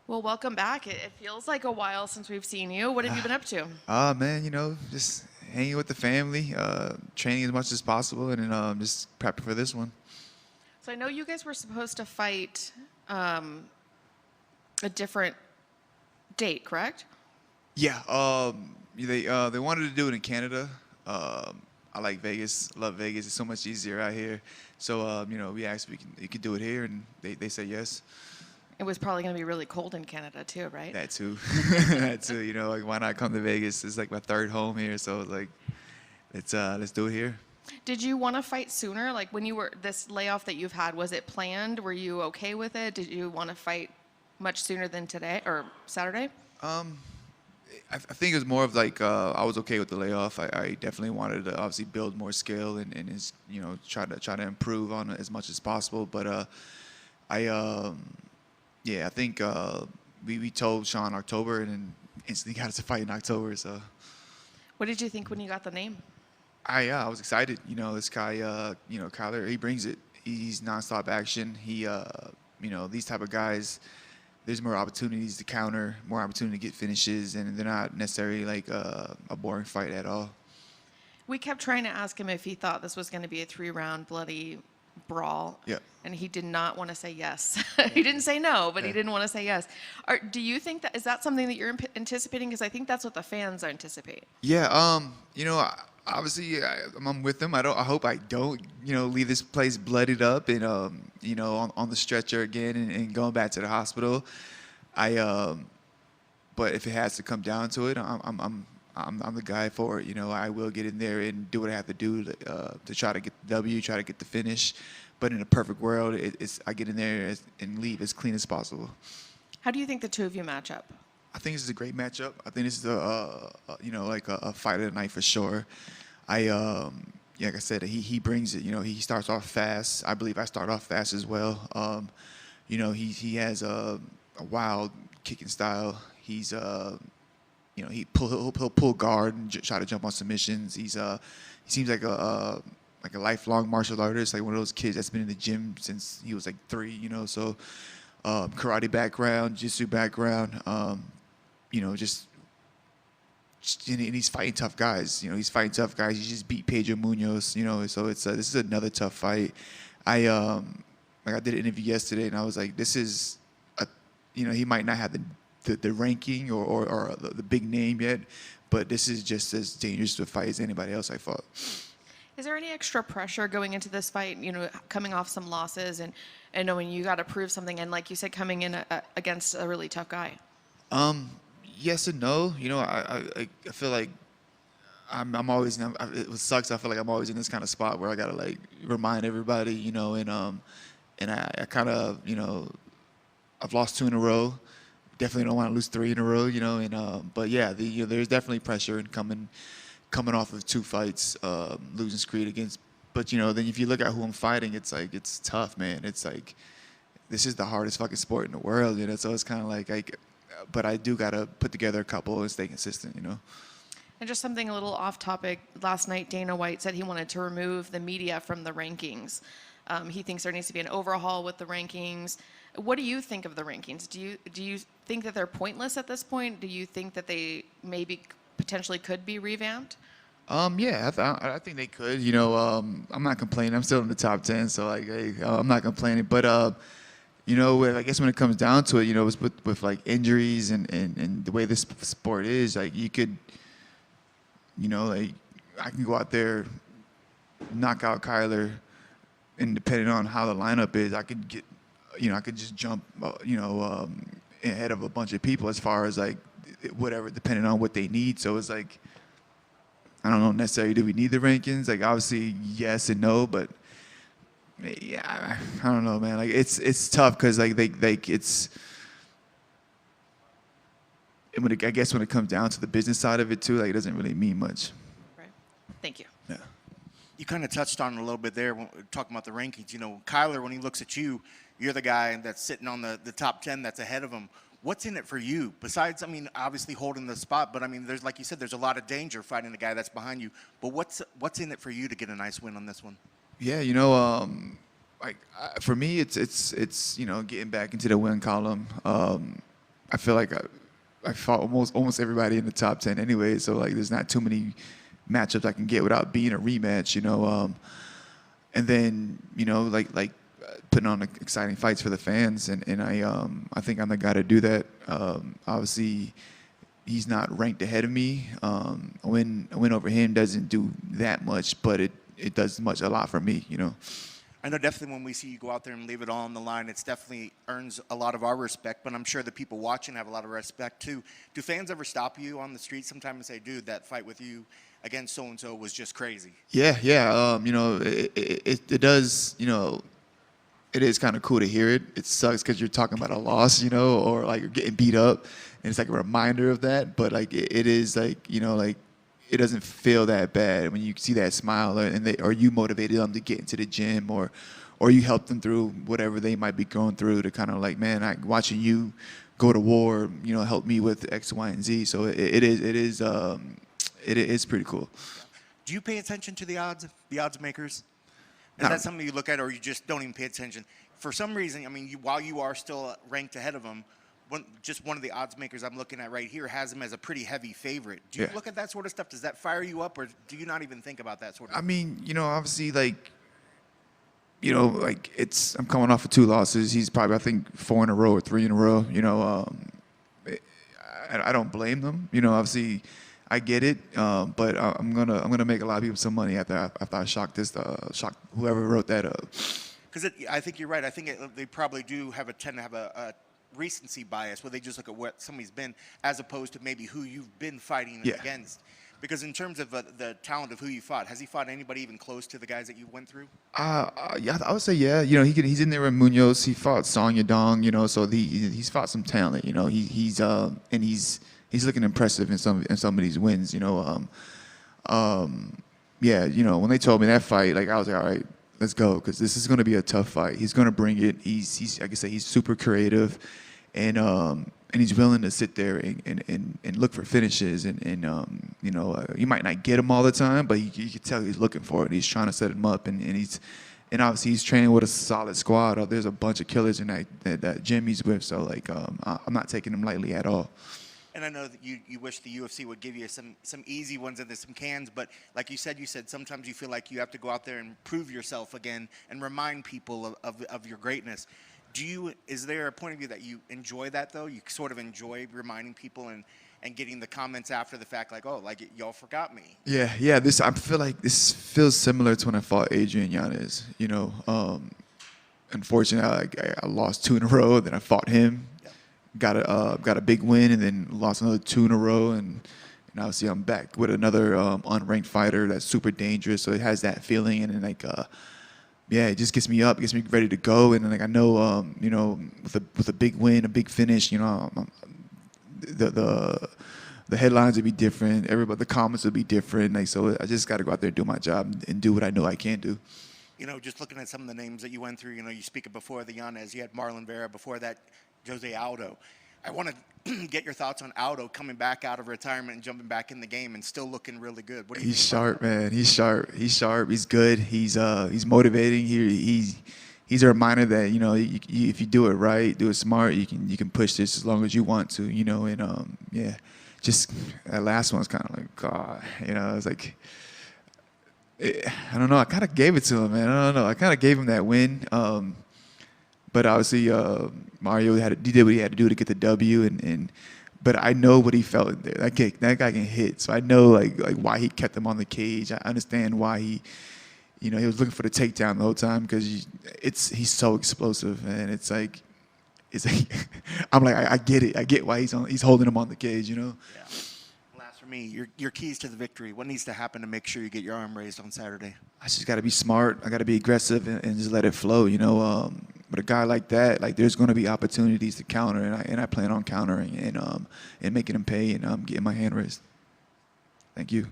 Well, welcome back. It feels like a while since we've seen you. What have you been up to? Man, just hanging with the family, training as much as possible, and then just prepping for this one. So I know you guys were supposed to fight a different date, correct? Yeah, they wanted to do it in Canada. I like Vegas, love Vegas. It's so much easier out here. So we asked if we could do it here, and they said yes. It was probably going to be really cold in Canada too, right? That too, that too. Like why not come to Vegas? It's like my third home here, so like let's do it here. Did you want to fight sooner? Like when you were this layoff that you've had, was it planned? Were you okay with it? Did you want to fight much sooner than today or Saturday? I think it was more of like I was okay with the layoff. I definitely wanted to obviously build more skill and is try to improve on it as much as possible. But I think we told Sean October and then instantly got us a fight in October. So What did you think when you got the name? I was excited. This guy Kyler, he brings it. He's nonstop action. These type of guys, there's more opportunities to counter, more opportunity to get finishes, and they're not necessarily like a boring fight at all. We kept trying to ask him if he thought this was going to be a 3-round bloody brawl. Yeah. And he did not want to say yes. He didn't say no, but he didn't want to say yes. Do you think is that something that you're anticipating? Because I think that's what the fans anticipate. Yeah. Obviously I'm with them. I hope I don't leave this place bloodied up and on the stretcher again and going back to the hospital. But if it has to come down to it, I'm the guy for it. I will get in there and do what I have to do to try to get the W, try to get the finish. But in a perfect world, I get in there and leave as clean as possible. How do you think the two of you match up? I think this is a great matchup. I think this is a fight of the night for sure. Like I said, he brings it. He starts off fast. I believe I start off fast as well. He has a wild kicking style. He'll pull guard and try to jump on submissions. He seems like a lifelong martial artist, like one of those kids that's been in the gym since he was like 3. So karate background, jiu-jitsu background. And he's fighting tough guys. He just beat Pedro Munoz. So this is another tough fight. I did an interview yesterday, and I was like, this is he might not have the ranking or the big name yet, but this is just as dangerous of a fight as anybody else I fought. Is there any extra pressure going into this fight, coming off some losses and knowing you got to prove something, and like you said, coming in against a really tough guy? Yes and no. I feel like I'm always, it sucks. I feel like I'm always in this kind of spot where I gotta like remind everybody, and I kind of, I've lost 2 in a row. Definitely don't want to lose 3 in a row, but yeah, there's definitely pressure in coming off of 2 fights, losing streak against. But then if you look at who I'm fighting, it's like it's tough, man. It's like this is the hardest fucking sport in the world, So it's kind of like but I do gotta put together a couple and stay consistent, And just something a little off topic. Last night, Dana White said he wanted to remove the media from the rankings. He thinks there needs to be an overhaul with the rankings. What do you think of the rankings? Do you think that they're pointless at this point? Do you think that they maybe potentially could be revamped? Yeah, I think they could. I'm not complaining. I'm still in the top 10, so like, hey, I'm not complaining. But I guess when it comes down to it, it's with like injuries and the way this sport is, like you could, like I can go out there, knock out Kyler, and depending on how the lineup is, I could get, I could just jump, ahead of a bunch of people as far as like whatever, depending on what they need. So it's like, I don't know necessarily, do we need the rankings? Like obviously yes and no, but yeah, I don't know, man. Like it's tough because like it's. I guess when it comes down to the business side of it too, like it doesn't really mean much. Right. Thank you. Yeah. You kind of touched on it a little bit there, talking about the rankings. Kyler, when he looks at you, you're the guy that's sitting on the top 10 that's ahead of him. What's in it for you? Besides, obviously holding the spot, but there's, like you said, there's a lot of danger fighting the guy that's behind you. But what's in it for you to get a nice win on this one? Yeah, for me, it's getting back into the win column. I feel like I fought almost everybody in the top 10 anyway. So like, there's not too many matchups I can get without being a rematch, you know. And then, you know, like putting on exciting fights for the fans, and I think I'm the guy to do that. Obviously, he's not ranked ahead of me. A win over him doesn't do that much, but it does a lot for me, you know. I know definitely when we see you go out there and leave it all on the line, it's definitely earns a lot of our respect, but I'm sure the people watching have a lot of respect too. Do fans ever stop you on the street sometimes and say, dude, that fight with you against so-and-so was just crazy? Yeah. You know, it does, you know, it is kind of cool to hear it. It sucks because you're talking about a loss, you know, or like you're getting beat up, and it's like a reminder of that. But like it is like, you know, like it doesn't feel that bad when you see that smile, or you motivated them to get into the gym, or you help them through whatever they might be going through, to kind of like, man, watching you go to war, you know, help me with X, Y, and Z. So it is pretty cool. Do you pay attention to the odds makers? Is No. that something you look at, or you just don't even pay attention? For some reason, I mean, while you are still ranked ahead of them, one of the odds makers I'm looking at right here has him as a pretty heavy favorite. Do you Yeah. look at that sort of stuff? Does that fire you up, or do you not even think about that sort of I mean, you know, obviously, like, you know, like I'm coming off of 2 losses. He's probably, I think, 4 in a row or 3 in a row. You know, I don't blame them. You know, obviously, I get it, but I'm gonna make a lot of people some money after I shock whoever wrote that up. Because I think you're right. I think they probably do tend to have a recency bias where they just look at what somebody's been as opposed to maybe who you've been fighting Yeah. against. Because in terms of the talent of who you fought, has he fought anybody even close to the guys that you went through? Yeah, I would say yeah. You know, he's in there with Munoz. He fought Song Yadong. You know, so he's fought some talent. You know, he's looking impressive in some of these wins. You know, yeah. You know, when they told me that fight, like I was like, all right, let's go, because this is going to be a tough fight. He's going to bring it. He's like I said, he's super creative, and he's willing to sit there and look for finishes, and you know, you might not get him all the time, but you can tell he's looking for it. He's trying to set him up, and obviously he's training with a solid squad. There's a bunch of killers in that gym he's with, so like I'm not taking him lightly at all. And I know that you wish the UFC would give you some easy ones and there's some cans, but like you said sometimes you feel like you have to go out there and prove yourself again and remind people of your greatness. Is there a point of view that you enjoy that, though? You sort of enjoy reminding people and getting the comments after the fact, like, oh, like y'all forgot me. Yeah. I feel like this feels similar to when I fought Adrian Yanez. You know, unfortunately, I lost 2 in a row. Then I fought him, got a big win, and then lost another 2 in a row. And obviously I'm back with another unranked fighter that's super dangerous. So it has that feeling, and then like. Yeah, it just gets me up, gets me ready to go, and like I know, you know, with a big win, a big finish, you know, the headlines would be different, the comments would be different, like so. I just got to go out there and do my job and do what I know I can do. You know, just looking at some of the names that you went through, you know, you speak of before the Yanez, you had Marlon Vera, before that, Jose Aldo. I want to get your thoughts on Aldo coming back out of retirement and jumping back in the game and still looking really good. What do you He's think sharp, man. He's sharp. He's good. He's motivating. He's a reminder that, you know, if you do it right, do it smart, you can push this as long as you want to, you know. And yeah, just that last one's kind of like, God, you know, it's like. I don't know. I kind of gave it to him, man. I don't know. I kind of gave him that win. But obviously, Mario did what he had to do to get the W, but I know what he felt in there. That guy can hit, so I know like why he kept him on the cage. I understand why he was looking for the takedown the whole time, because he's so explosive, and it's like I'm like I get it. I get why he's holding him on the cage, you know. Yeah. Last for me, your keys to the victory. What needs to happen to make sure you get your arm raised on Saturday? I just got to be smart. I got to be aggressive and just let it flow, you know. But a guy like that, like there's going to be opportunities to counter, and I plan on countering and making him pay and getting my hand raised. Thank you.